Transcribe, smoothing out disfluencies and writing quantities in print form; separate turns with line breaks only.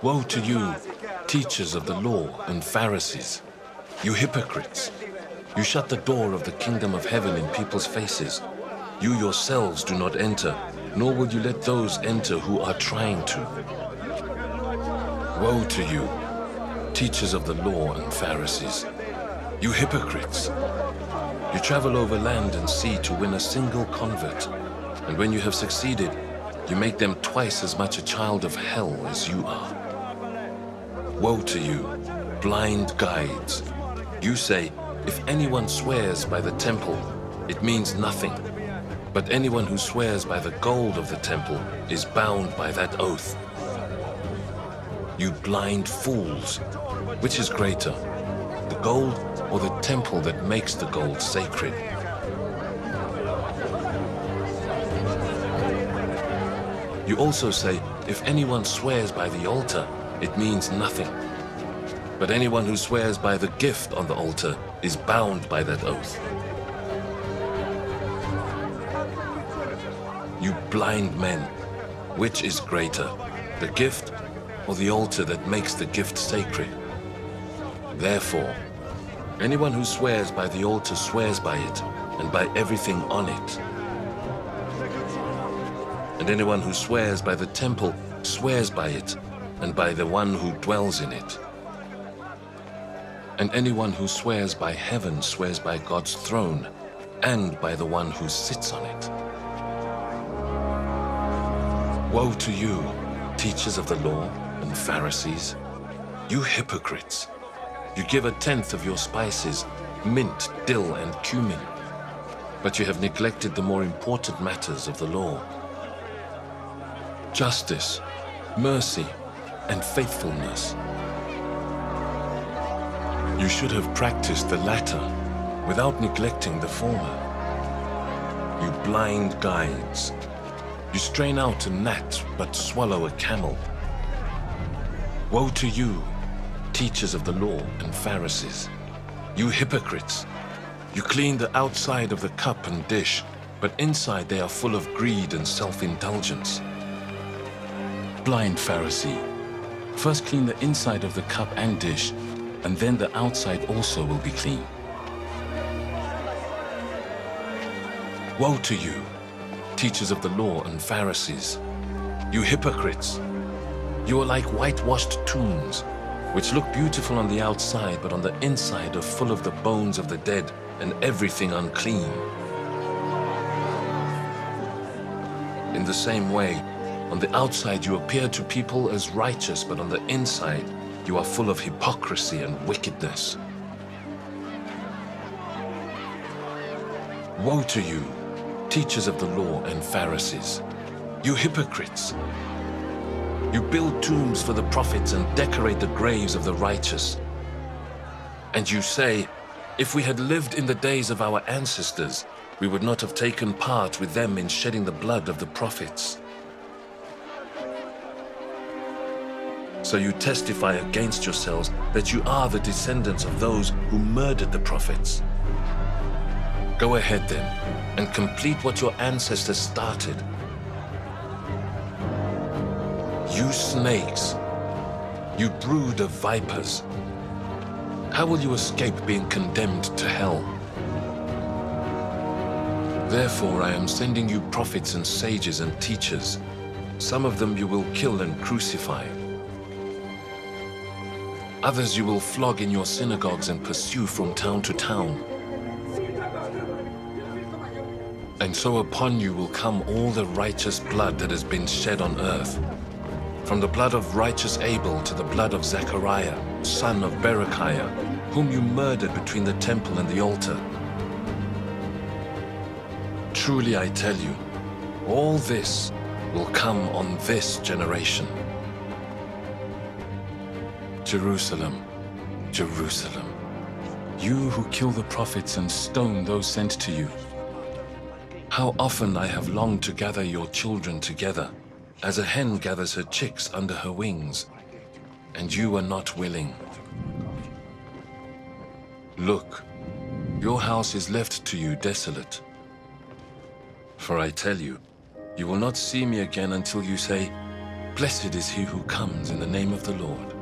Woe to you, teachers of the law and Pharisees, you hypocrites! You shut the door of the kingdom of heaven in people's faces. You yourselves do not enter, nor will you let those enter who are trying to. Woe to you, teachers of the law and Pharisees, you hypocrites! You travel over land and sea to win a single convert, and when you have succeeded, you make them twice as much a child of hell as you are. Woe to you, blind guides! You say, if anyone swears by the temple, it means nothing. But anyone who swears by the gold of the temple is bound by that oath. You blind fools! Which is greater, the gold or the temple that makes the gold sacred? You also say, if anyone swears by the altar, it means nothing. But anyone who swears by the gift on the altar is bound by that oath. You blind men, which is greater, the gift or the altar that makes the gift sacred? Therefore, anyone who swears by the altar swears by it and by everything on it. And anyone who swears by the temple swears by it and by the one who dwells in it. And anyone who swears by heaven swears by God's throne and by the one who sits on it. Woe to you, teachers of the law and Pharisees, you hypocrites! You give 1/10 of your spices, mint, dill, and cumin, but you have neglected the more important matters of the law: justice, mercy, and faithfulness. You should have practiced the latter without neglecting the former. You blind guides! You strain out a gnat but swallow a camel. Woe to you, teachers of the law and Pharisees, you hypocrites! You clean the outside of the cup and dish, but inside they are full of greed and self-indulgence. Blind Pharisee, first clean the inside of the cup and dish, and then the outside also will be clean. Woe to you, teachers of the law and Pharisees, you hypocrites! You are like whitewashed tombs, which look beautiful on the outside, but on the inside are full of the bones of the dead and everything unclean. In the same way, on the outside you appear to people as righteous, but on the inside you are full of hypocrisy and wickedness. Woe to you, teachers of the law and Pharisees, you hypocrites! You build tombs for the prophets and decorate the graves of the righteous. And you say, if we had lived in the days of our ancestors, we would not have taken part with them in shedding the blood of the prophets. So you testify against yourselves that you are the descendants of those who murdered the prophets. Go ahead then, and complete what your ancestors started. You snakes, you brood of vipers, how will you escape being condemned to hell? Therefore I am sending you prophets and sages and teachers. Some of them you will kill and crucify. Others you will flog in your synagogues and pursue from town to town. And so upon you will come all the righteous blood that has been shed on earth, from the blood of righteous Abel to the blood of Zechariah, son of Berechiah, whom you murdered between the temple and the altar. Truly I tell you, all this will come on this generation. Jerusalem, Jerusalem, you who kill the prophets and stone those sent to you. How often I have longed to gather your children together, as a hen gathers her chicks under her wings, and you are not willing. Look, your house is left to you desolate. For I tell you, you will not see me again until you say, Blessed is he who comes in the name of the Lord.